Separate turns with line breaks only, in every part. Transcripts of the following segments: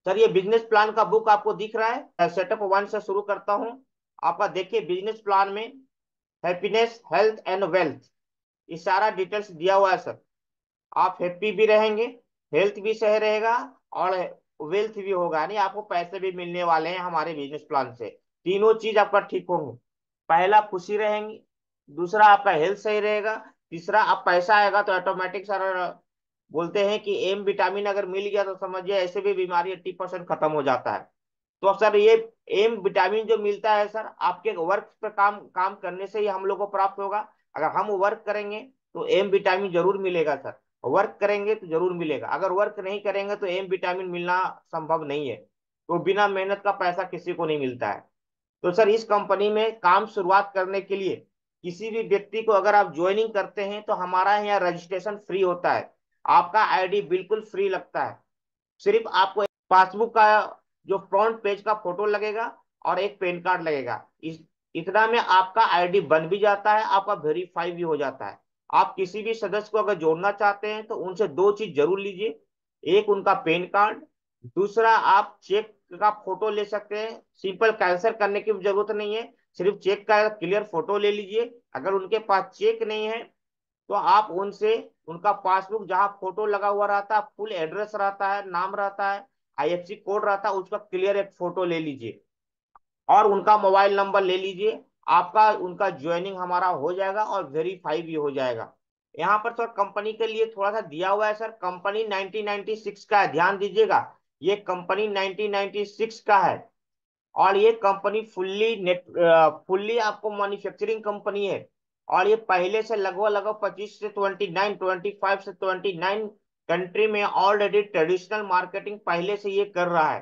Sir ये business plan का book आपको दिख रहा है, सेटअप वन से शुरू करता हूँ। आपका देखिए बिजनेस प्लान में हैप्पीनेस हेल्थ एंड वेल्थ, ये सारा डिटेल्स दिया हुआ है सर। आप हैप्पी भी रहेंगे, हेल्थ भी सही रहेगा, और वेल्थ भी होगा, यानी आपको पैसे भी मिलने वाले हैं हमारे बिजनेस प्लान से। तीनों चीज आपका ठीक होंगे। पहला खुशी रहेंगी, दूसरा आपका हेल्थ सही रहेगा, तीसरा आप पैसा आएगा तो ऑटोमेटिक सर बोलते हैं कि एम विटामिन अगर मिल गया तो समझिए ऐसे भी बीमारी 80% खत्म हो जाता है। तो सर ये एम विटामिन जो मिलता है सर आपके वर्क पे काम काम करने से ही हम लोग को प्राप्त होगा। अगर हम वर्क करेंगे तो एम विटामिन जरूर मिलेगा सर। वर्क करेंगे तो जरूर मिलेगा, अगर वर्क नहीं करेंगे तो एम विटामिन मिलना संभव नहीं है। तो बिना मेहनत का पैसा किसी को नहीं मिलता है। तो सर इस कंपनी में काम शुरुआत करने के लिए किसी भी व्यक्ति को अगर आप ज्वाइनिंग करते हैं तो हमारा यहाँ रजिस्ट्रेशन फ्री होता है। आपका आईडी बिल्कुल फ्री लगता है। सिर्फ आपको एक पासबुक का जो फ्रंट पेज का फोटो लगेगा और एक पैन कार्ड लगेगा। इस इतना में आपका आईडी बन भी जाता है, आपका वेरीफाई भी हो जाता है। आप किसी भी सदस्य को अगर जोड़ना चाहते हैं तो उनसे दो चीज जरूर लीजिए, एक उनका पैन कार्ड, दूसरा आप चेक का फोटो ले सकते हैं। सिंपल कैंसिल करने की जरूरत नहीं है, सिर्फ चेक का क्लियर फोटो ले लीजिए। अगर उनके पास चेक नहीं है तो आप उनसे उनका पासबुक जहां फोटो लगा हुआ रहता है, फुल एड्रेस रहता है, नाम रहता है, आईएफसी कोड रहता है, उसका क्लियर एक फोटो ले लीजिए और उनका मोबाइल नंबर ले लीजिए। आपका उनका ज्वाइनिंग हमारा हो जाएगा और वेरीफाई भी हो जाएगा। यहाँ पर सर कंपनी के लिए थोड़ा सा दिया हुआ है सर, कंपनी 1996 का है, ध्यान दीजिएगा। ये कंपनी 1996 का है और ये कंपनी फुल्ली आपको मैन्युफैक्चरिंग कंपनी है। और ये पहले से लगभग लगभग 25 से 29 25 से 29 कंट्री में ऑलरेडी ट्रेडिशनल मार्केटिंग पहले से ये कर रहा है।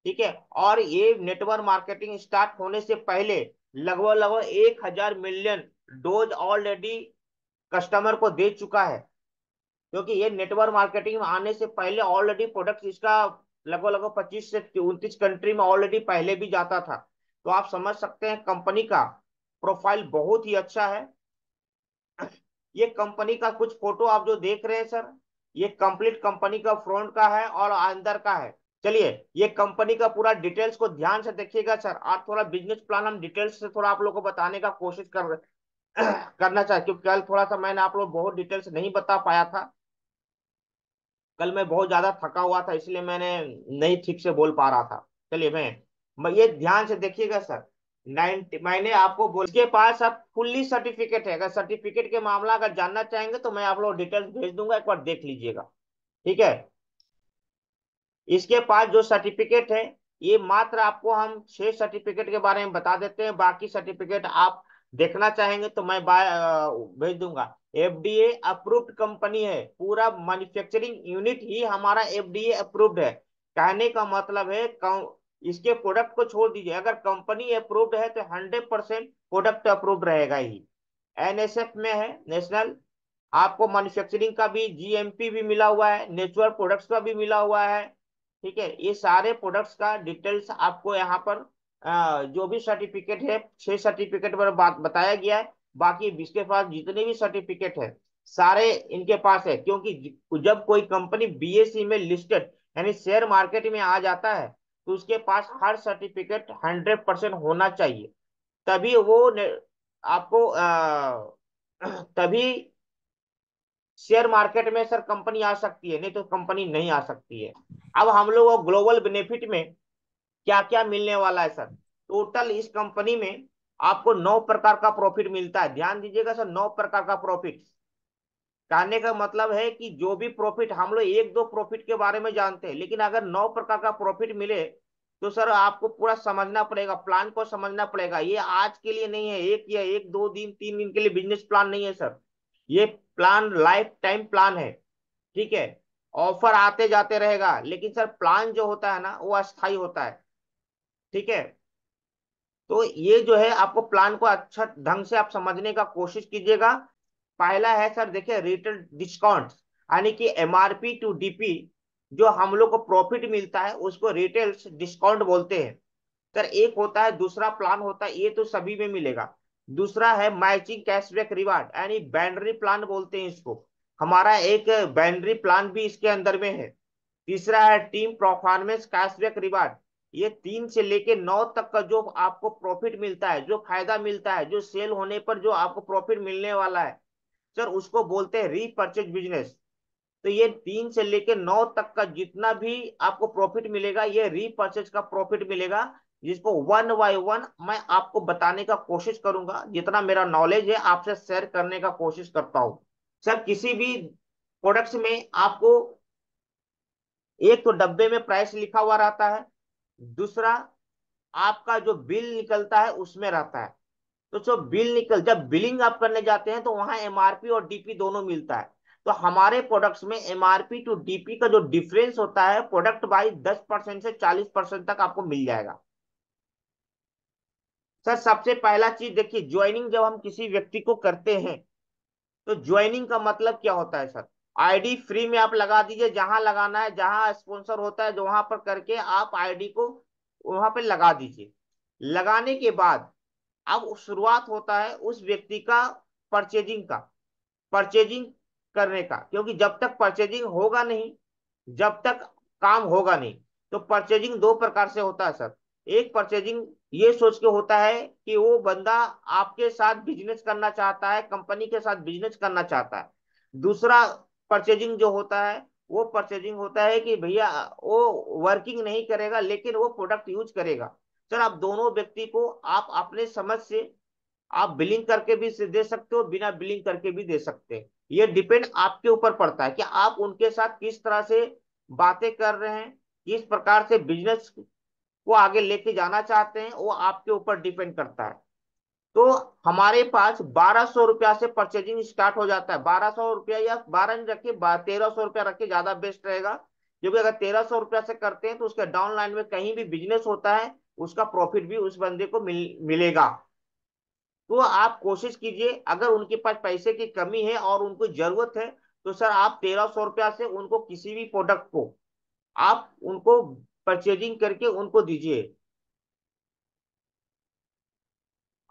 ठीक है, और ये नेटवर्क मार्केटिंग स्टार्ट होने से पहले लगभग लगभग 1,000 मिलियन डोज ऑलरेडी कस्टमर को दे चुका है। क्योंकि ये नेटवर्क मार्केटिंग में आने से पहले ऑलरेडी प्रोडक्ट इसका लगभग लगभग 25 से 29 कंट्री में ऑलरेडी पहले भी जाता था। तो आप समझ सकते हैं कंपनी का प्रोफाइल बहुत ही अच्छा है। ये कंपनी का कुछ फोटो आप जो देख रहे हैं सर, ये कंप्लीट कंपनी का फ्रंट का है और अंदर का है। चलिए ये कंपनी का पूरा डिटेल्स को ध्यान से देखिएगा सर। आज थोड़ा बिजनेस प्लान हम डिटेल्स से थोड़ा आप लोगों को बताने का कोशिश करना चाहते, क्योंकि कल थोड़ा सा मैंने आप लोग बहुत डिटेल्स नहीं बता पाया था। कल मैं बहुत ज्यादा थका हुआ था इसलिए मैंने नहीं ठीक से बोल पा रहा था। चलिए मैं ये ध्यान से देखिएगा सर। 90 मैंने आपको बोल इसके पास अब फुल्ली सर्टिफिकेट है। अगर सर्टिफिकेट के मामला अगर जानना चाहेंगे तो मैं आप लोग डिटेल्स भेज दूंगा, एक बार देख लीजिएगा। ठीक है, इसके पास जो सर्टिफिकेट है, ये मात्र आपको हम 6 सर्टिफिकेट के बारे में बता देते हैं, बाकी सर्टिफिकेट आप देखना चाहेंगे तो मैं भेज दूंगा। एफडीए अप्रूव्ड कंपनी है, पूरा मैन्युफैक्चरिंग यूनिट ही हमारा एफडीए अप्रूव्ड है। कहने का मतलब है इसके प्रोडक्ट को छोड़ दीजिए, अगर कंपनी अप्रूव्ड है तो 100% प्रोडक्ट अप्रूव्ड रहेगा ही। एनएसएफ में है, नेशनल। आपको मैन्युफैक्चरिंग का भी जीएमपी भी मिला हुआ है, नेचुरल प्रोडक्ट्स का भी मिला हुआ है। ठीक है, ये सारे प्रोडक्ट्स का डिटेल्स आपको यहाँ पर जो भी सर्टिफिकेट है, 6 सर्टिफिकेट पर बात बताया गया है। बाकी इसके पास जितने भी सर्टिफिकेट है सारे इनके पास है, क्योंकि जब कोई कंपनी बीएसई में लिस्टेड यानी शेयर मार्केट में आ जाता है तो उसके पास हर सर्टिफिकेट 100% होना चाहिए। तभी वो आपको तभी शेयर मार्केट में सर कंपनी आ सकती है, नहीं तो कंपनी नहीं आ सकती है। अब हम लोग को ग्लोबल बेनिफिट में क्या क्या मिलने वाला है सर। टोटल इस कंपनी में आपको 9 प्रकार का प्रॉफिट मिलता है, ध्यान दीजिएगा सर, 9 प्रकार का प्रॉफिट। कहने का मतलब है कि जो भी प्रॉफिट हम लोग एक दो प्रॉफिट के बारे में जानते हैं, लेकिन अगर 9 प्रकार का प्रॉफिट मिले तो सर आपको पूरा समझना पड़ेगा, प्लान को समझना पड़ेगा। ये आज के लिए नहीं है, एक या एक दो दिन 3 दिन के लिए बिजनेस प्लान नहीं है सर। ये प्लान लाइफ टाइम प्लान है। ठीक है, ऑफर आते जाते रहेगा, लेकिन सर प्लान जो होता है ना वो अस्थाई होता है। ठीक है, तो ये जो है आपको प्लान को अच्छा ढंग से आप समझने का कोशिश कीजिएगा। पहला है सर देखिए रिटेल डिस्काउंट, यानी कि एमआरपी टू डीपी। जो हम लोग को प्रॉफिट मिलता है उसको रिटेल डिस्काउंट बोलते हैं सर। एक होता है, दूसरा प्लान होता है, ये तो सभी में मिलेगा। दूसरा है मैचिंग कैशबैक रिवार्ड, यानी बाइनरी प्लान बोलते हैं इसको। हमारा एक बाइनरी प्लान भी इसके अंदर में है। तीसरा है टीम परफॉर्मेंस कैशबैक रिवार्ड। ये 3 से लेके 9 तक का जो आपको प्रॉफिट मिलता है, जो फायदा मिलता है, जो सेल होने पर जो आपको प्रॉफिट मिलने वाला है सर, उसको बोलते हैं रीपर्चेज बिजनेस। तो ये 3 से लेके 9 तक का जितना भी आपको प्रॉफिट मिलेगा, ये रीपर्चेज का प्रॉफिट मिलेगा, जिसको वन बाय वन मैं आपको बताने का कोशिश करूंगा। जितना मेरा नॉलेज है आपसे शेयर करने का कोशिश करता हूँ। सर किसी भी प्रोडक्ट्स में आपको एक तो डब्बे में प्राइस लिखा हुआ रहता है, दूसरा आपका जो बिल निकलता है उसमें रहता है। तो जो बिल निकल जब बिलिंग आप करने जाते हैं तो वहां एमआरपी और डीपी दोनों मिलता है। तो हमारे प्रोडक्ट्स में एमआरपी टू डीपी का जो डिफरेंस होता है प्रोडक्ट बाई 10% से 40% तक आपको मिल जाएगा। सर सबसे पहला चीज देखिए, ज्वाइनिंग जब हम किसी व्यक्ति को करते हैं तो ज्वाइनिंग का मतलब क्या होता है सर। आईडी फ्री में आप लगा दीजिए, जहां लगाना है, जहां स्पॉन्सर होता है जो वहां पर करके आप आईडी को वहां पे लगा दीजिए। लगाने के बाद अब शुरुआत होता है उस व्यक्ति का परचेजिंग का, परचेजिंग करने का, क्योंकि जब तक परचेजिंग होगा नहीं, जब तक काम होगा नहीं। तो परचेजिंग दो प्रकार से होता है सर। एक परचेजिंग ये सोच के होता है कि वो बंदा आपके साथ बिजनेस करना चाहता है, कंपनी के साथ बिजनेस करना चाहता है। दूसरा परचेजिंग जो होता है, वो परचेजिंग होता है कि भैया वो वर्किंग नहीं करेगा लेकिन वो प्रोडक्ट यूज करेगा। सर आप दोनों व्यक्ति को आप अपने समझ से आप बिलिंग करके भी दे सकते हो, बिना बिलिंग करके भी दे सकते हैं। ये डिपेंड आपके ऊपर पड़ता है कि आप उनके साथ किस तरह से बातें कर रहे हैं, किस प्रकार से बिजनेस को आगे लेके जाना चाहते हैं, वो आपके ऊपर डिपेंड करता है। तो हमारे पास 1200 रुपया से परचेजिंग स्टार्ट हो जाता है। 1200 रुपया या 12 नहीं रखिए, 1300 रुपया रखिए, ज्यादा बेस्ट रहेगा। क्योंकि अगर 1300 रुपया से करते हैं तो उसके डाउन लाइन में कहीं भी बिजनेस होता है, उसका प्रॉफिट भी उस बंदे को मिलेगा। तो आप कोशिश कीजिए, अगर उनके पास पैसे की कमी है और उनको जरूरत है, तो सर आप 1300 रुपया से उनको किसी भी प्रोडक्ट को आप उनको परचेजिंग करके उनको दीजिए।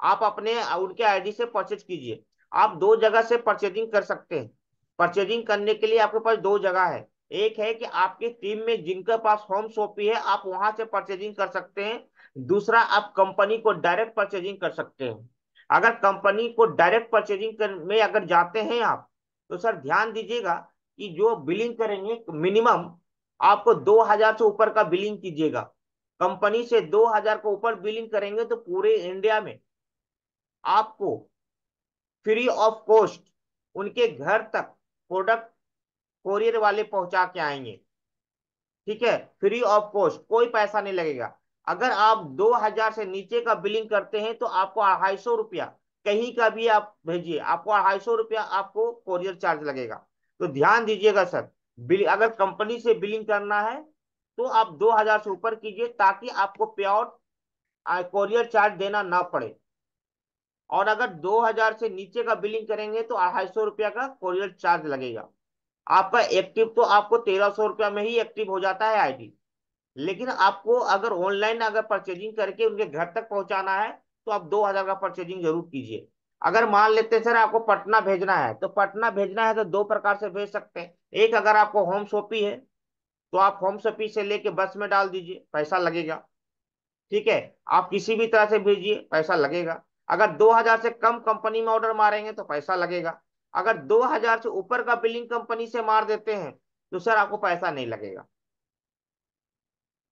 आप अपने उनके आईडी से परचेज कीजिए। आप दो जगह से परचेजिंग कर सकते हैं। परचेजिंग करने के लिए आपके पास दो जगह है। एक है कि आपकी टीम में जिनके पास होम शॉपी है आप वहां से परचेजिंग कर सकते हैं। दूसरा आप कंपनी को डायरेक्ट परचेजिंग कर सकते हैं। अगर कंपनी को डायरेक्ट परचेजिंग में अगर जाते हैं आप, तो सर ध्यान दीजिएगा कि जो बिलिंग करेंगे मिनिमम आपको 2000 से ऊपर का बिलिंग कीजिएगा। कंपनी से 2000 को ऊपर बिलिंग करेंगे तो पूरे इंडिया में आपको फ्री ऑफ कॉस्ट उनके घर तक प्रोडक्ट कोरियर वाले पहुंचा के आएंगे। ठीक है, फ्री ऑफ कॉस्ट, कोई पैसा नहीं लगेगा। अगर आप 2000 से नीचे का बिलिंग करते हैं तो आपको 250 रुपया कहीं का भी आप भेजिए, आपको 250 रुपया आपको कोरियर चार्ज लगेगा। तो ध्यान दीजिएगा सर, बिल अगर कंपनी से बिलिंग करना है तो आप 2000 से ऊपर कीजिए, ताकि आपको पे आउट कोरियर चार्ज देना ना पड़े। और अगर 2000 से नीचे का बिलिंग करेंगे तो 250 रुपया का कोरियर चार्ज लगेगा। आपका एक्टिव तो आपको 1300 रुपया में ही एक्टिव हो जाता है आईडी। लेकिन आपको अगर ऑनलाइन अगर परचेजिंग करके उनके घर तक पहुंचाना है तो आप 2000 का परचेजिंग जरूर कीजिए। अगर मान लेते हैं सर आपको पटना भेजना है, तो पटना भेजना है तो दो प्रकार से भेज सकते हैं। एक, अगर आपको होम शॉपी है तो आप होम शॉपी से लेके बस में डाल दीजिए, पैसा लगेगा। ठीक है, आप किसी भी तरह से भेजिए, पैसा लगेगा। अगर 2000 से कम कंपनी में ऑर्डर मारेंगे तो पैसा लगेगा। अगर 2000 से ऊपर का बिलिंग कंपनी से मार देते हैं तो सर आपको पैसा नहीं लगेगा।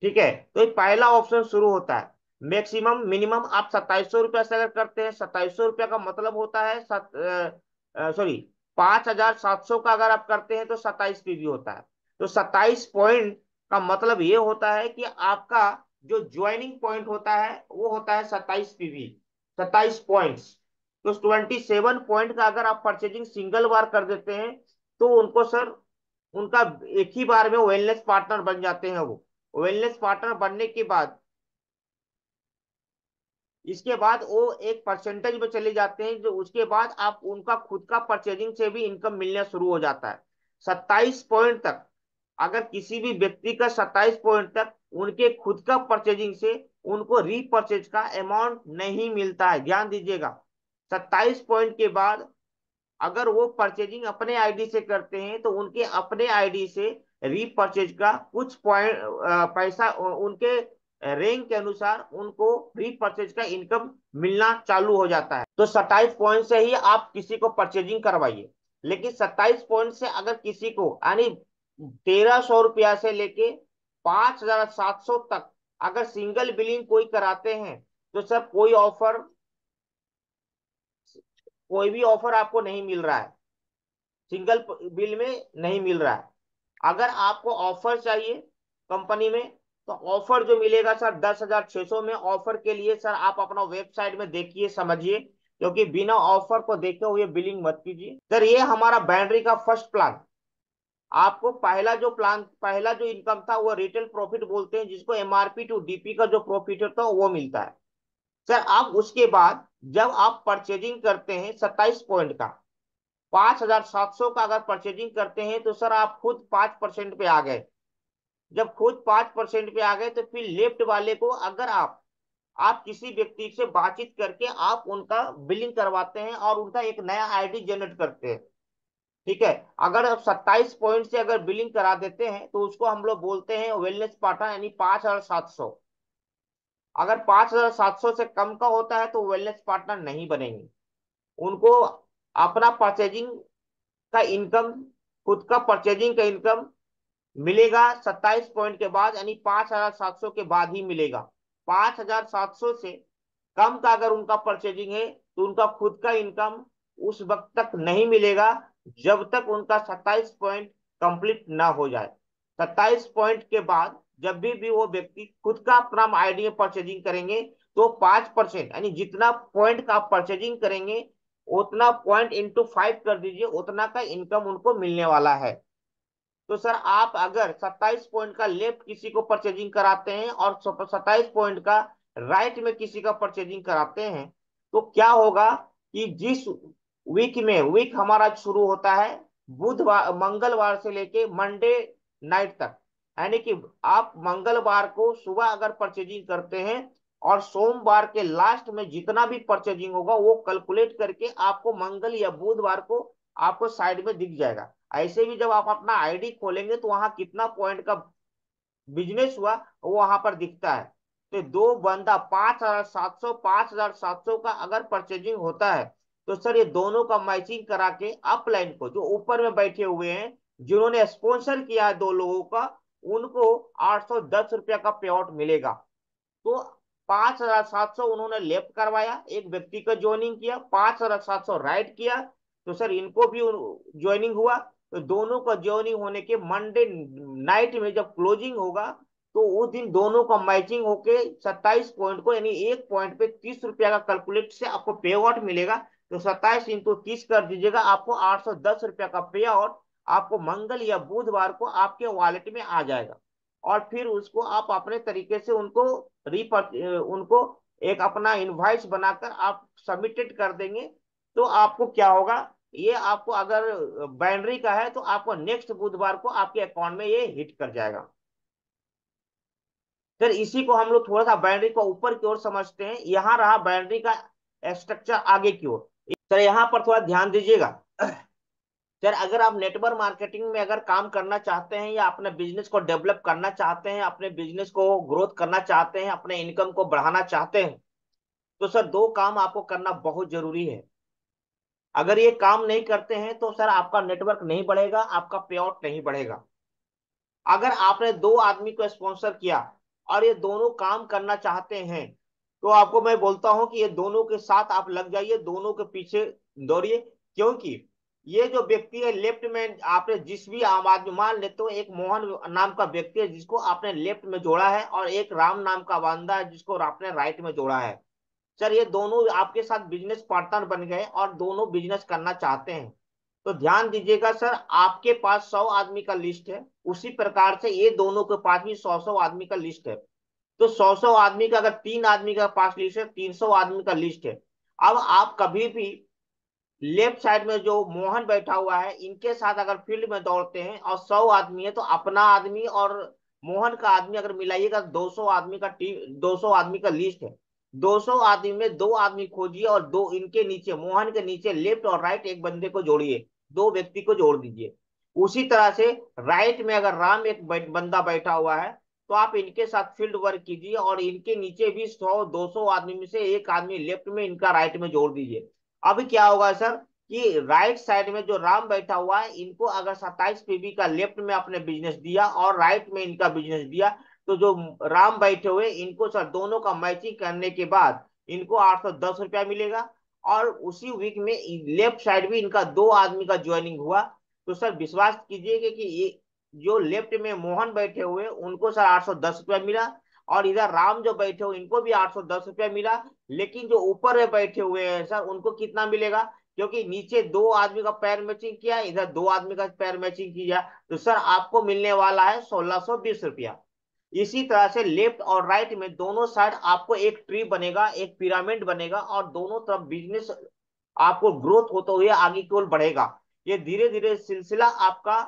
ठीक है, तो ये पहला ऑप्शन शुरू होता है। मैक्सिमम मिनिमम आप 2700 रुपया से अगर करते हैं, 2700 रुपया का मतलब होता है सॉरी 5700 का अगर आप करते हैं तो 27 पीवी होता है। तो 27 पॉइंट का मतलब ये होता है कि आपका जो ज्वाइनिंग पॉइंट होता है वो होता है 27 पीवी, 27 पॉइंट्स। तो 27 पॉइंट का अगर आप परचेजिंग सिंगल बार कर देते हैं तो उनको सर उनका एक ही बार में वेलनेस पार्टनर बन जाते हैं वो। वेलनेस पार्टनर बनने के बाद इसके बाद वो एक परसेंटेज में चले जाते हैं, जो उसके बाद आप उनका खुद का परचेजिंग से भी इनकम मिलना शुरू हो जाता है। 27 पॉइंट तक, अगर किसी भी व्यक्ति का 27 पॉइंट तक उनके खुद का परचेजिंग से उनको रीपरचेज का अमाउंट नहीं मिलता है। ध्यान दीजिएगा, 27 पॉइंट के बाद अगर वो परचेजिंग अपने आईडी से करते हैं तो उनके अपने आईडी से रीपरचेज का कुछ पॉइंट पैसा उनके रैंक के अनुसार उनको रीपरचेज का इनकम मिलना चालू हो जाता है। तो 27 पॉइंट से ही आप किसी को परचेजिंग करवाइए। लेकिन 27 पॉइंट से अगर किसी को यानी 1300 रुपया से लेके 5700 तक अगर सिंगल बिलिंग कोई कराते हैं तो सर कोई भी ऑफर आपको नहीं मिल रहा है, सिंगल बिल में नहीं मिल रहा है। अगर आपको ऑफर चाहिए कंपनी में तो ऑफर जो मिलेगा सर 10,600 में। ऑफर के लिए सर आप अपना वेबसाइट में देखिए समझिए, क्योंकि बिना ऑफर को देखे हुए बिलिंग मत कीजिए। सर ये हमारा बाउंड्री का फर्स्ट प्लान। आपको पहला जो इनकम था वो रिटेल प्रॉफिट बोलते हैं, जिसको एमआरपी टू डीपी का जो प्रॉफिट होता है वो मिलता है। सर अब उसके बाद जब आप परचेजिंग करते हैं 27 पॉइंट का 5,700 का अगर परचेजिंग करते हैं तो सर आप खुद 5% पे आ गए। जब खुद 5% पे आ गए तो फिर लेफ्ट वाले को अगर आप किसी व्यक्ति से बातचीत करके आप उनका बिलिंग करवाते हैं और उनका एक नया आईडी जनरेट करते हैं। ठीक है, अगर आप 27 पॉइंट से अगर बिलिंग करा देते हैं तो उसको हम लोग बोलते हैं वेलनेस पार्टनर, यानी 5,700। अगर 5,700 से कम का होता है तो वेलनेस पार्टनर नहीं बनेंगे। उनको अपना परचेजिंग का इनकम, खुद का परचेजिंग का इनकम मिलेगा 27 पॉइंट के बाद, यानी 5,700 के बाद ही मिलेगा। 5,700 से कम का अगर उनका परचेजिंग है तो उनका खुद का इनकम उस वक्त तक नहीं मिलेगा जब तक उनका 27 पॉइंट कंप्लीट ना हो जाए। 27 पॉइंट के बाद जब भी वो व्यक्ति खुद का अपना आईडी में परचेजिंग करेंगे तो 5%, यानी जितना पॉइंट का आप परचेजिंग करेंगे उतना पॉइंट इंटू 5 कर दीजिए, उतना का इनकम उनको मिलने वाला है। तो सर आप अगर 27 पॉइंट का लेफ्ट किसी को परचेजिंग कराते हैं और 27 पॉइंट का राइट में किसी का परचेजिंग कराते हैं तो क्या होगा कि जिस वीक हमारा शुरू होता है बुधवार मंगलवार से लेके मंडे नाइट तक, यानी कि आप मंगलवार को सुबह अगर परचेजिंग करते हैं और सोमवार के लास्ट में जितना भी परचेजिंग होगा वो कैलकुलेट करके आपको मंगल या बुधवार को आपको साइड में दिख जाएगा। ऐसे भी जब आप अपना आईडी खोलेंगे तो वहां कितना पॉइंट का बिजनेस हुआ वो वहां पर दिखता है। तो दो बंदा 5,700 का अगर परचेजिंग होता है तो सर ये दोनों का मैचिंग करा के अपलाइन को जो ऊपर में बैठे हुए हैं जिन्होंने स्पॉन्सर किया है दो लोगों का, उनको 810 रुपया का पे आउट मिलेगा। तो 5,700 उन्होंने लेफ्ट करवाया, एक व्यक्ति का ज्वाइनिंग किया, 5,700 राइट किया, तो सर इनको भी ज्वाइनिंग हुआ। तो दोनों का ज्वाइनिंग होने के मंडे नाइट में जब क्लोजिंग होगा तो उस दिन दोनों का मैचिंग होके 27 पॉइंट को, यानी एक पॉइंट पे 30 रुपया का कैलकुलेट से आपको पे आउट मिलेगा। तो 27 इंटू 30 कर दीजिएगा, आपको 810 रुपया का पे आउट आपको मंगल या बुधवार को आपके वॉलेट में आ जाएगा। और फिर उसको आप अपने तरीके से उनको एक अपना इनवाइस बनाकर आप सबमिटेड कर देंगे। तो आपको क्या होगा, ये आपको अगर बाइनरी का है तो आपको नेक्स्ट बुधवार को आपके अकाउंट में ये हिट कर जाएगा। फिर इसी को हम लोग थोड़ा सा बाइनरी को ऊपर की ओर समझते हैं। यहाँ रहा बाइनरी का स्ट्रक्चर आगे की ओर। सर यहाँ पर थोड़ा ध्यान दीजिएगा। सर अगर आप नेटवर्क मार्केटिंग में अगर काम करना चाहते हैं या अपने बिजनेस को डेवलप करना चाहते हैं, अपने बिजनेस को ग्रोथ करना चाहते हैं, अपने इनकम को बढ़ाना चाहते हैं तो सर दो काम आपको करना बहुत जरूरी है। अगर ये काम नहीं करते हैं तो सर आपका नेटवर्क नहीं बढ़ेगा, आपका पे आउट नहीं बढ़ेगा। अगर आपने दो आदमी को स्पॉन्सर किया और ये दोनों काम करना चाहते हैं तो आपको मैं बोलता हूं कि ये दोनों के साथ आप लग जाइए, दोनों के पीछे दौड़िए। क्योंकि ये जो व्यक्ति है लेफ्ट में, आपने जिस भी आम आदमी मान लेते हो, एक मोहन नाम का व्यक्ति है जिसको आपने लेफ्ट में जोड़ा है और एक राम नाम का बंदा है जिसको आपने राइट में जोड़ा है। सर ये दोनों आपके साथ बिजनेस पार्टनर बन गए और दोनों बिजनेस करना चाहते हैं। तो ध्यान दीजिएगा सर, आपके पास 100 आदमी का लिस्ट है, उसी प्रकार से ये दोनों के पास भी 100 आदमी का लिस्ट है। तो 100 आदमी का अगर 3 आदमी का पास लिस्ट है, 300 आदमी का लिस्ट है। अब आप कभी भी लेफ्ट साइड में जो मोहन बैठा हुआ है इनके साथ अगर फील्ड में दौड़ते हैं और 100 आदमी है तो अपना आदमी और मोहन का आदमी अगर मिलाइएगा 200 आदमी का टीम, 200 आदमी का लिस्ट है। 200 आदमी में दो आदमी खोजिए और दो इनके नीचे मोहन के नीचे लेफ्ट और राइट एक बंदे को जोड़िए, दो व्यक्ति को जोड़ दीजिए। उसी तरह से राइट में अगर राम एक बंदा बैठा हुआ है, तो आप इनके साथ फील्ड वर्क कीजिए और इनके नीचे भी 100-200 आदमी में से एक आदमी लेफ्ट में इनका राइट में जोड़ दीजिए। अभी क्या होगा सर कि राइट साइड में जो राम बैठा हुआ है, इनको अगर 27 पीबी का लेफ्ट में आपने बिजनेस दिया और राइट में इनका बिजनेस दिया, तो जो राम बैठे हुए इनको सर दोनों का मैचिंग करने के बाद इनको 810 रुपया मिलेगा। और उसी वीक में लेफ्ट साइड भी इनका 2 आदमी का ज्वाइनिंग हुआ, तो सर विश्वास कीजिएगा कि ये जो लेफ्ट में मोहन बैठे हुए उनको सर 810 रुपया मिला, और इधर राम जो बैठे हुए इनको भी 810 रुपया मिला। लेकिन जो ऊपर में बैठे हुए हैं सर उनको कितना मिलेगा, क्योंकि नीचे 2 आदमी का पैर मैचिंग किया, इधर 2 आदमी का पैर मैचिंग किया, तो सर आपको मिलने वाला है 1620 रुपया। इसी तरह से लेफ्ट और राइट में दोनों साइड आपको एक ट्री बनेगा, एक पिरामिड बनेगा, और दोनों तरफ बिजनेस आपको ग्रोथ होते हुए आगे की ओर बढ़ेगा। ये धीरे धीरे सिलसिला आपका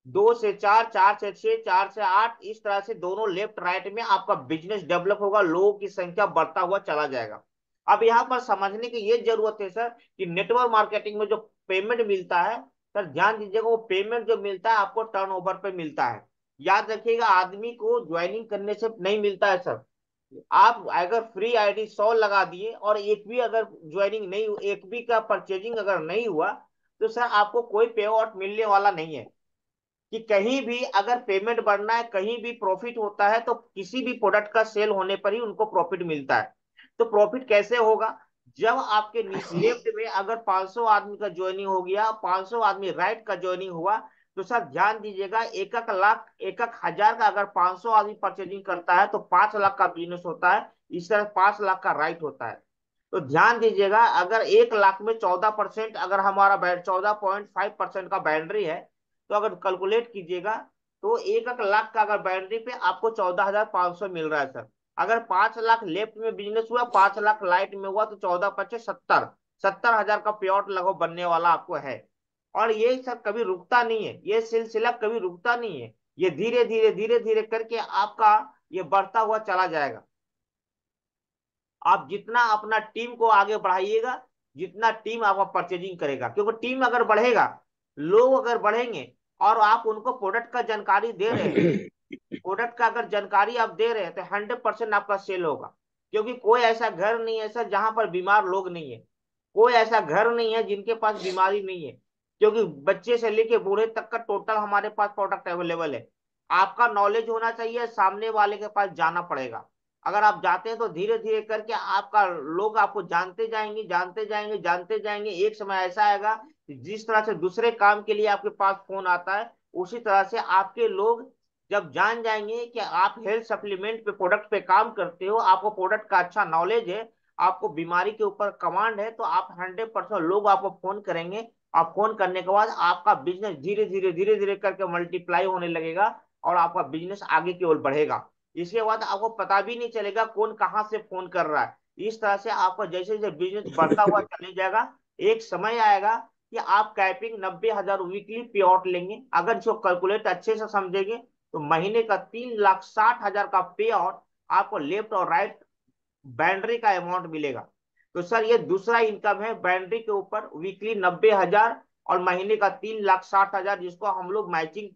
2 से 4, 4 से 6, 4 से 8, इस तरह से दोनों लेफ्ट राइट में आपका बिजनेस डेवलप होगा, लोगों की संख्या बढ़ता हुआ चला जाएगा। अब यहाँ पर समझने की ये जरूरत है सर कि नेटवर्क मार्केटिंग में जो पेमेंट मिलता है, सर ध्यान दीजिएगा, वो पेमेंट जो मिलता है आपको टर्नओवर पे मिलता है। याद रखिएगा, आदमी को ज्वाइनिंग करने से नहीं मिलता है सर। आप अगर फ्री आईडी 100 लगा दिए और एक भी अगर ज्वाइनिंग नहीं, एक भी का परचेजिंग अगर नहीं हुआ, तो सर आपको कोई पे आउट मिलने वाला नहीं है। कि कहीं भी अगर पेमेंट बढ़ना है, कहीं भी प्रॉफिट होता है, तो किसी भी प्रोडक्ट का सेल होने पर ही उनको प्रॉफिट मिलता है। तो प्रॉफिट कैसे होगा, जब आपके लेफ्ट में अगर 500 आदमी का ज्वाइनिंग हो गया, 500 आदमी राइट का ज्वाइनिंग हुआ, तो सर ध्यान दीजिएगा, एक एक लाख, एक एक हजार का अगर 500 आदमी परचेजिंग करता है तो 5 लाख का बिजनेस होता है। इस तरह 5 लाख का राइट होता है। तो ध्यान दीजिएगा, अगर 1 लाख में 14%, अगर हमारा 14.5% का बाउंड्री है, तो अगर कैलकुलेट कीजिएगा, तो एक एक लाख का अगर बाउंड्री पे आपको 14,500 मिल रहा है सर। अगर 5 लाख लेफ्ट में बिजनेस हुआ, 5 लाख राइट में हुआ, तो 14 × 5 = 70, 70,000 का पे आउट लगभग बनने वाला आपको है। और ये सब कभी रुकता नहीं है, ये सिलसिला कभी रुकता नहीं है। ये धीरे धीरे करके आपका ये बढ़ता हुआ चला जाएगा। आप जितना अपना टीम को आगे बढ़ाइएगा, जितना टीम आपका परचेजिंग करेगा, क्योंकि टीम अगर बढ़ेगा, लोग अगर बढ़ेंगे, और आप उनको प्रोडक्ट का जानकारी दे रहे हैं, प्रोडक्ट का अगर जानकारी आप दे रहे हैं, तो 100% आपका सेल होगा। क्योंकि कोई ऐसा घर नहीं है सर जहां पर बीमार लोग नहीं है। कोई ऐसा घर नहीं है जिनके पास बीमारी नहीं है। क्योंकि बच्चे से लेके बूढ़े तक का टोटल हमारे पास प्रोडक्ट अवेलेबल है। आपका नॉलेज होना चाहिए, सामने वाले के पास जाना पड़ेगा। अगर आप जाते हैं तो धीरे धीरे करके आपका लोग आपको जानते जाएंगे, जानते जाएंगे, जानते जाएंगे। एक समय ऐसा आएगा कि जिस तरह से दूसरे काम के लिए आपके पास फोन आता है, उसी तरह से आपके लोग जब जान जाएंगे कि आप हेल्थ सप्लीमेंट पे प्रोडक्ट पे काम करते हो, आपको प्रोडक्ट का अच्छा नॉलेज है, आपको बीमारी के ऊपर कमांड है, तो आप 100% लोग आपको फोन करेंगे। आप फोन करने के बाद आपका बिजनेस धीरे धीरे करके मल्टीप्लाई होने लगेगा, और आपका बिजनेस आगे की ओर बढ़ेगा। इसके बाद आपको पता भी नहीं चलेगा कौन कहाँ से फोन कर रहा है। इस तरह से आपका जैसे जैसे बिजनेस बढ़ता हुआ चले जाएगा, एक समय आएगा कि आप कैपिंग 90,000 वीकली पे आउट लेंगे। अगर इसको कैलकुलेट अच्छे से समझेंगे, तो महीने का 3,60,000 का पे आउट आपको लेफ्ट और राइट बाउंड्री का अमाउंट मिलेगा। तो सर ये दूसरा इनकम है बाउंड्री के ऊपर, वीकली 90,000 और महीने का 3,60,000, जिसको हम लोग मैचिंग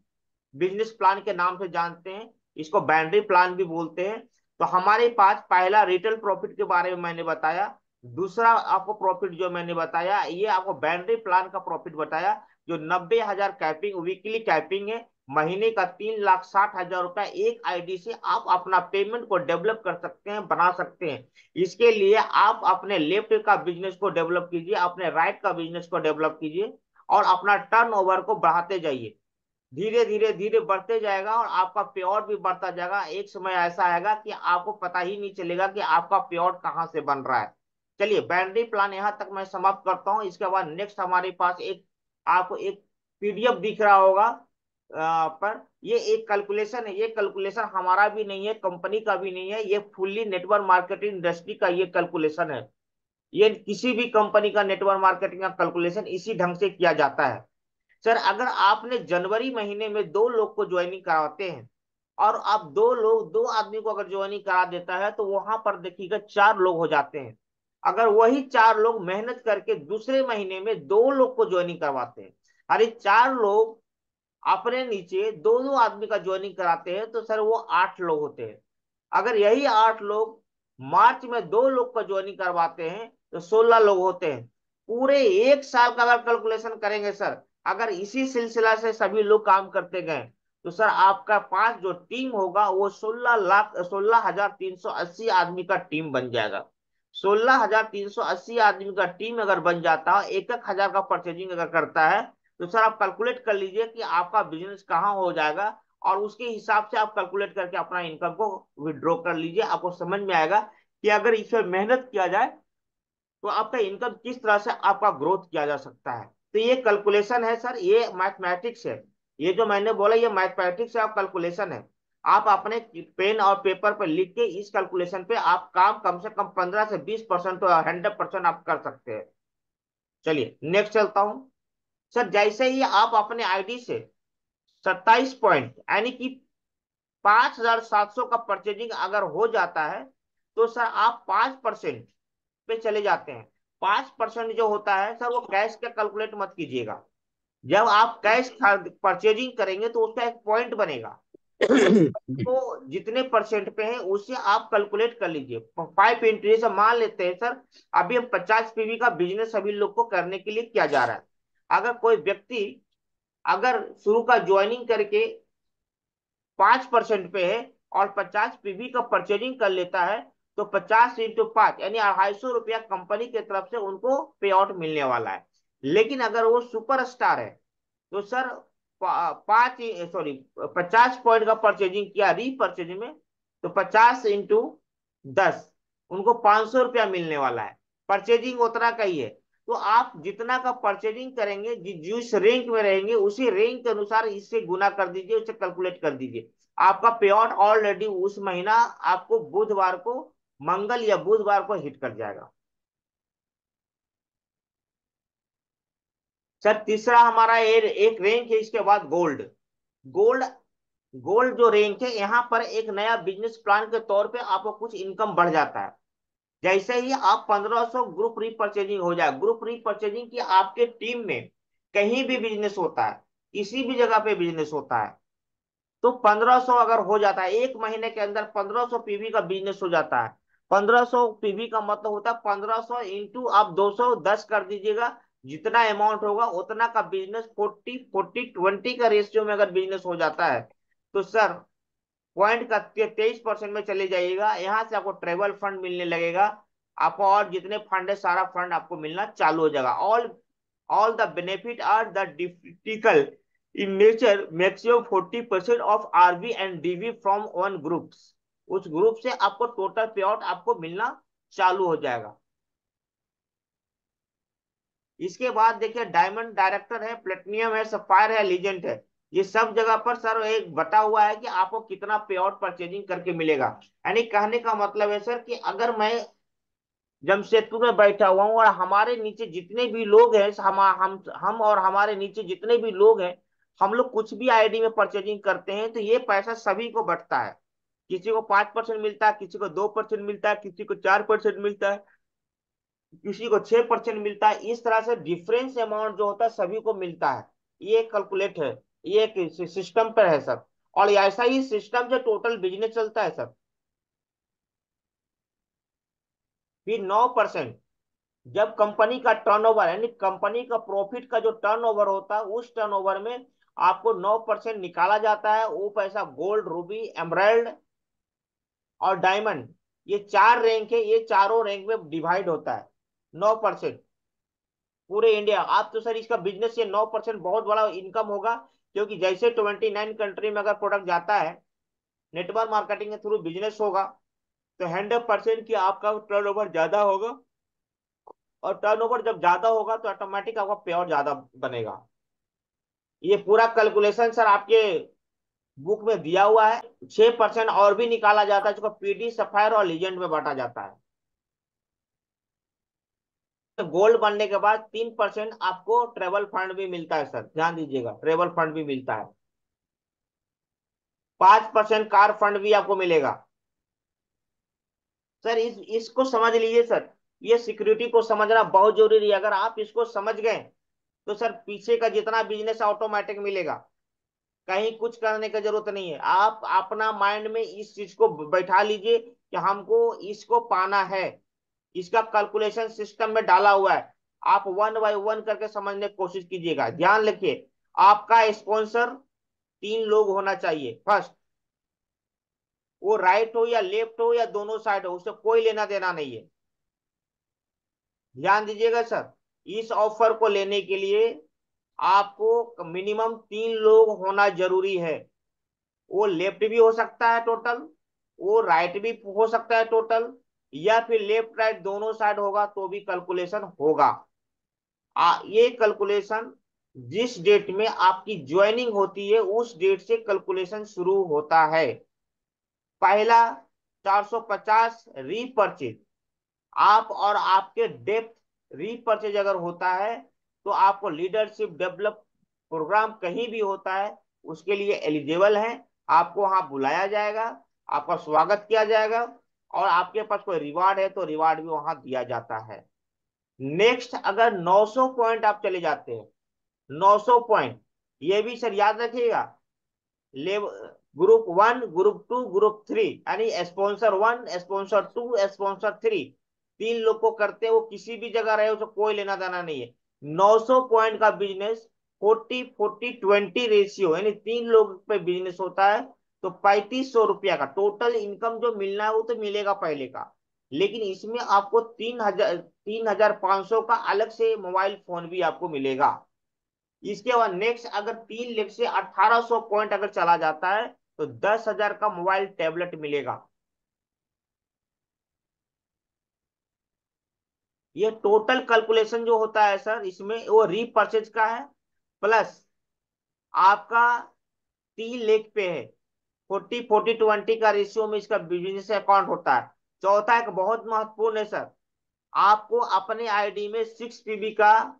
बिजनेस प्लान के नाम से जानते हैं। इसको बाउंड्री प्लान भी बोलते हैं। तो हमारे पास पहला रिटेल प्रॉफिट के बारे में मैंने बताया, दूसरा आपको प्रॉफिट जो मैंने बताया, ये आपको बाउंड्री प्लान का प्रॉफिट बताया, जो 90,000 कैपिंग, वीकली कैपिंग है, महीने का 3,60,000 रुपया। एक आईडी से आप अपना पेमेंट को डेवलप कर सकते हैं, बना सकते हैं। इसके लिए आप अपने लेफ्ट का बिजनेस को डेवलप कीजिए, अपने राइट का बिजनेस को डेवलप कीजिए, और अपना टर्नओवर को बढ़ाते जाइए। धीरे धीरे धीरे बढ़ते जाएगा, और आपका पे आउट भी बढ़ता जाएगा। एक समय ऐसा आएगा कि आपको पता ही नहीं चलेगा कि आपका पे आउट कहाँ से बन रहा है। चलिए, बाउंड्री प्लान यहाँ तक मैं समाप्त करता हूँ। इसके बाद नेक्स्ट हमारे पास एक, आपको एक पीडीएफ दिख रहा होगा पर ये एक कैलकुलेशन है। ये कैलकुलेशन हमारा भी नहीं है, कंपनी का भी नहीं है, ये फुल्ली नेटवर्क मार्केटिंग इंडस्ट्री का ये कैलकुलेशन है। ये किसी भी कंपनी का नेटवर्क मार्केटिंग का कैलकुलेशन इसी ढंग से किया जाता है। सर अगर आपने जनवरी महीने में 2 लोग को ज्वाइनिंग कराते हैं, और आप 2 लोग, 2 आदमी को अगर ज्वाइनिंग करा देता है, तो वहां पर देखिएगा 4 लोग हो जाते हैं। अगर वही 4 लोग मेहनत करके दूसरे महीने में 2 लोग को ज्वाइनिंग करवाते हैं, अरे 4 लोग अपने नीचे 2-2 आदमी का ज्वाइनिंग कराते हैं तो सर वो 8 लोग होते हैं। अगर यही 8 लोग मार्च में 2 लोग का ज्वाइनिंग करवाते हैं तो 16 लोग होते हैं। पूरे एक साल का अगर कैलकुलेशन करेंगे सर, अगर इसी सिलसिला से सभी लोग काम करते गए तो सर आपका पास जो टीम होगा वो 16,0380 आदमी का टीम बन जाएगा। 16,380 आदमी का टीम अगर बन जाता है, 1,000 का परचेजिंग अगर करता है, तो सर आप कैलकुलेट कर लीजिए कि आपका बिजनेस कहाँ हो जाएगा। और उसके हिसाब से आप कैलकुलेट करके अपना इनकम को विड्रॉ कर लीजिए। आपको समझ में आएगा कि अगर इसमें मेहनत किया जाए तो आपका इनकम किस तरह से आपका ग्रोथ किया जा सकता है। तो ये कैलकुलेशन है सर, ये मैथमेटिक्स है। ये जो मैंने बोला ये मैथमेटिक्स है और कैलकुलेशन है। आप अपने पेन और पेपर पर लिख के इस कैलकुलेशन पे आप काम कम से कम 15 से 20% तो 100% आप कर सकते हैं। चलिए नेक्स्ट चलता हूं। सर जैसे ही आप अपने आईडी से 27 पॉइंट यानी कि 5,700 का परचेजिंग अगर हो जाता है तो सर आप 5% पे चले जाते हैं। 5% जो होता है सर वो कैश का कैलकुलेट मत कीजिएगा। जब आप कैश परचेजिंग करेंगे तो उसका एक पॉइंट बनेगा। तो जितने परसेंट पे है उसे आप कैलकुलेट कर लीजिए। 5 इंटू, जैसे मान लेते हैं सर अभी हम 50 पीवी का बिजनेस सभी लोग को करने के लिए किया जा रहा है। अगर कोई व्यक्ति अगर शुरू का ज्वाइनिंग करके 5% पे है और 50 पीवी का परचेजिंग कर लेता है तो 50 × 5 यानी 250 रुपया कंपनी की तरफ से उनको पे आउट मिलने वाला है। लेकिन अगर वो सुपर स्टार है तो सर 50 पॉइंट का परचेजिंग किया रीपरचेजिंग में, तो 50 × 10 उनको 500 रुपया मिलने वाला है। परचेजिंग उतना का ही है। तो आप जितना का परचेजिंग करेंगे जिस रैंक में रहेंगे उसी रैंक के अनुसार इससे गुना कर दीजिए, उससे कैलकुलेट कर दीजिए। आपका पे आउट ऑलरेडी उस महीना आपको बुधवार को, मंगल या बुधवार को हिट कर जाएगा। सर तीसरा हमारा एक रैंक है, इसके बाद गोल्ड। गोल्ड गोल्ड जो रैंक है यहाँ पर एक नया बिजनेस प्लान के तौर पे आपको कुछ इनकम बढ़ जाता है। जैसे ही आप 1500 ग्रुप रीपरचेजिंग हो जाए, ग्रुप रीपरचेजिंग की आपके टीम में कहीं भी बिजनेस होता है, किसी भी जगह पे बिजनेस होता है, तो 1500 अगर हो जाता है एक महीने के अंदर 1500 पीवी का बिजनेस हो जाता है। 1500 पीवी का मतलब होता है 1500 इंटू आप 210 कर दीजिएगा। जितना अमाउंट होगा उतना का बिजनेस 40-40-20 का रेशियो में अगर बिजनेस हो जाता है तो सर पॉइंट का 23% में चले जाइएगा। यहाँ से आपको ट्रेवल फंड मिलने लगेगा। आपको और जितने फंड है सारा फंड आपको मिलना चालू हो जाएगा। All the benefit are the difficult in nature, maximum 40% of R B and D V from one groups. उस ग्रुप से आपको टोटल पे आउट आपको मिलना चालू हो जाएगा। इसके बाद देखिए डायमंड डायरेक्टर है, प्लेटिनियम है, सफायर है, लीजेंड है। ये सब जगह पर सर एक बता हुआ है कि आपको कितना पे आउट परचेजिंग करके मिलेगा। यानी कहने का मतलब है सर कि अगर मैं जमशेदपुर में बैठा हुआ हूँ और हमारे नीचे जितने भी लोग हैं, हम और हमारे नीचे जितने भी लोग हैं, हम लोग कुछ भी आईडी में परचेजिंग करते हैं तो ये पैसा सभी को बंटता है। किसी को 5% मिलता है, किसी को 2% मिलता है, किसी को 4% मिलता है, किसी को 6% मिलता है। इस तरह से डिफरेंस अमाउंट जो होता है सभी को मिलता है। ये कैलकुलेट है, ये एक सिस्टम पर है सर। और ऐसा ही सिस्टम से टोटल बिजनेस चलता है सर। फिर 9%, जब कंपनी का टर्नओवर यानी कंपनी का प्रॉफिट का जो टर्नओवर होता है उस टर्नओवर में आपको 9% निकाला जाता है। वो पैसा गोल्ड, रूबी, एमराल्ड और डायमंड, ये 4 रैंक है, ये चारों रैंक में डिवाइड होता है 9%। पूरे इंडिया आप तो सर इसका बिजनेस से 9% बहुत बड़ा इनकम होगा। क्योंकि जैसे 29 कंट्री में अगर प्रोडक्ट जाता है, नेटवर्क मार्केटिंग के थ्रू बिजनेस होगा, तो 100% की आपका टर्नओवर ज्यादा होगा। और टर्नओवर जब ज्यादा होगा तो ऑटोमेटिक आपका पे आउट ज्यादा बनेगा। ये पूरा कैलकुलेशन सर आपके बुक में दिया हुआ है। 6% और भी निकाला जाता है जिसको पीडी, सफायर और लीजेंड में बांटा जाता है। तो गोल्ड बनने के बाद 3% आपको ट्रेवल फंड भी मिलता है सर, ध्यान दीजिएगा, ट्रेवल फंड भी मिलता है। 5% कार फंड भी आपको मिलेगा। सर इसको समझ लीजिए सर, ये सिक्योरिटी को समझना बहुत जरूरी है। अगर आप इसको समझ गए तो सर पीछे का जितना बिजनेस ऑटोमेटिक मिलेगा, कहीं कुछ करने की जरूरत नहीं है। आप अपना माइंड में इस चीज को बैठा लीजिए कि हमको इसको पाना है, इसका कैलकुलेशन सिस्टम में डाला हुआ है। आप वन बाय वन करके समझने की कोशिश कीजिएगा। ध्यान रखिए, आपका स्पॉन्सर 3 लोग होना चाहिए। फर्स्ट, वो राइट हो या लेफ्ट हो या दोनों साइड हो, उससे कोई लेना देना नहीं है। ध्यान दीजिएगा सर, इस ऑफर को लेने के लिए आपको मिनिमम 3 लोग होना जरूरी है। वो लेफ्ट भी हो सकता है टोटल, वो राइट भी हो सकता है टोटल, या फिर लेफ्ट राइट दोनों साइड होगा तो भी कैलकुलेशन होगा। ये कैलकुलेशन जिस डेट में आपकी ज्वाइनिंग होती है उस डेट से कैलकुलेशन शुरू होता है। पहला 450 रीपर्चेज, आप और आपके डेप्थ रीपर्चेज अगर होता है तो आपको लीडरशिप डेवलप प्रोग्राम कहीं भी होता है उसके लिए एलिजिबल है। आपको वहां बुलाया जाएगा, आपका स्वागत किया जाएगा, और आपके पास कोई रिवार्ड है तो रिवार्ड भी वहां दिया जाता है। नेक्स्ट, अगर 900 पॉइंट आप चले जाते हैं, 900 पॉइंट, ये भी सर याद रखिएगा, लेव ग्रुप 1, ग्रुप 2, ग्रुप 3, यानी स्पॉन्सर 1, स्पॉन्सर 2, स्पॉन्सर 3, 3 लोग को करते हैं। वो किसी भी जगह रहे उसको कोई लेना देना नहीं है। 900 पॉइंट का बिजनेस 40-40-20 रेशियो, यानी 3 लोग पे बिजनेस होता है। तो 3500 रुपया का टोटल इनकम जो मिलना है वो तो मिलेगा पहले का, लेकिन इसमें आपको 3500 का अलग से मोबाइल फोन भी आपको मिलेगा। इसके बाद नेक्स्ट, अगर 3 लाख से 1800 पॉइंट अगर चला जाता है तो 10,000 का मोबाइल टैबलेट मिलेगा। ये टोटल कैलकुलेशन जो होता है सर इसमें वो रीपर्चेज का है, प्लस आपका 3 लाख पे है। 40-40-20 का रेशियो में इसका बिजनेस अकाउंट होता है। चौथा एक बहुत महत्वपूर्ण है सर, आपको अपने आईडी में 6 पीबी का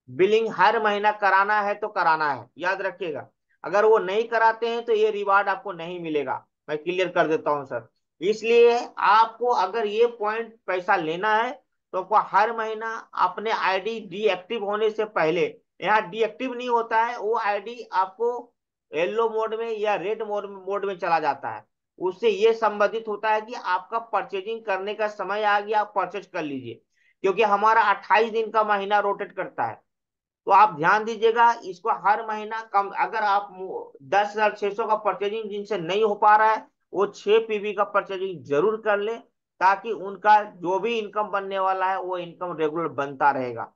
बिलिंग हर महीना कराना है तो कराना है, याद रखिएगा। अगर वो नहीं कराते हैं तो ये रिवार्ड आपको नहीं मिलेगा। मैं क्लियर कर देता हूं सर। इसलिए आपको अगर ये पॉइंट पैसा लेना है तो आपको हर महीना अपने आईडी डीएक्टिव होने से पहले, यहाँ डीएक्टिव नहीं होता है, वो आईडी आपको येलो मोड में या रेड मोड में चला जाता है। उससे ये संबंधित होता है कि आपका परचेजिंग करने का समय आ गया, आप परचेज कर लीजिए। क्योंकि हमारा 28 दिन का महीना रोटेट करता है, तो आप ध्यान दीजिएगा इसको। हर महीना कम, अगर आप 10,600 का परचेजिंग जिनसे नहीं हो पा रहा है वो 6 पीबी का परचेजिंग जरूर कर ले, ताकि उनका जो भी इनकम बनने वाला है वो इनकम रेगुलर बनता रहेगा।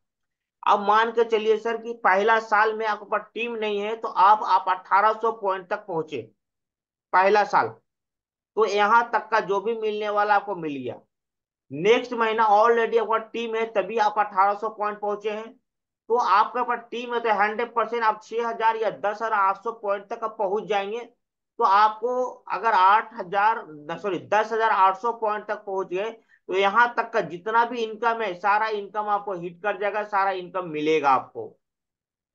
अब मान के चलिए सर कि पहला साल में आपके पास टीम नहीं है तो आप 1800 पॉइंट तक पहुंचे पहला साल, तो यहां तक का जो भी मिलने वाला आपको मिल गया। नेक्स्ट महीना ऑलरेडी आपका टीम है तभी आप 1800 पॉइंट पहुंचे हैं, तो आपके पास टीम है तो 100% आप 6,000 या 10,800 पॉइंट तक आप पहुंच जाएंगे। तो आपको अगर 8,000, सॉरी 10,800 पॉइंट तक पहुंच गए तो यहां तक का जितना भी इनकम है सारा इनकम आपको हिट कर जाएगा, सारा इनकम मिलेगा आपको।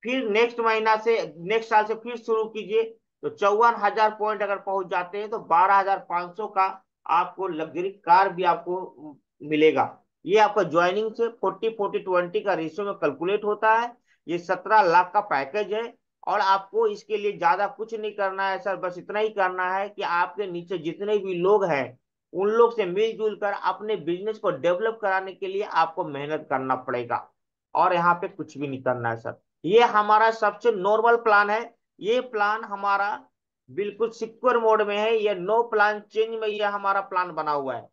फिर नेक्स्ट महीना से, नेक्स्ट साल से फिर शुरू कीजिए, तो 54,000 पॉइंट अगर पहुंच जाते हैं तो 12,500 का आपको लग्जरी कार भी आपको मिलेगा। ये आपका ज्वाइनिंग से 40-40-20 का रेशियो में कैलकुलेट होता है। ये 17 लाख का पैकेज है। और आपको इसके लिए ज्यादा कुछ नहीं करना है सर, बस इतना ही करना है कि आपके नीचे जितने भी लोग हैं उन लोग से मिलजुल कर अपने बिजनेस को डेवलप कराने के लिए आपको मेहनत करना पड़ेगा। और यहाँ पे कुछ भी नहीं करना है सर। ये हमारा सबसे नॉर्मल प्लान है। ये प्लान हमारा बिल्कुल सिक्योर मोड में है, ये नो प्लान चेंज में ये हमारा प्लान बना हुआ है।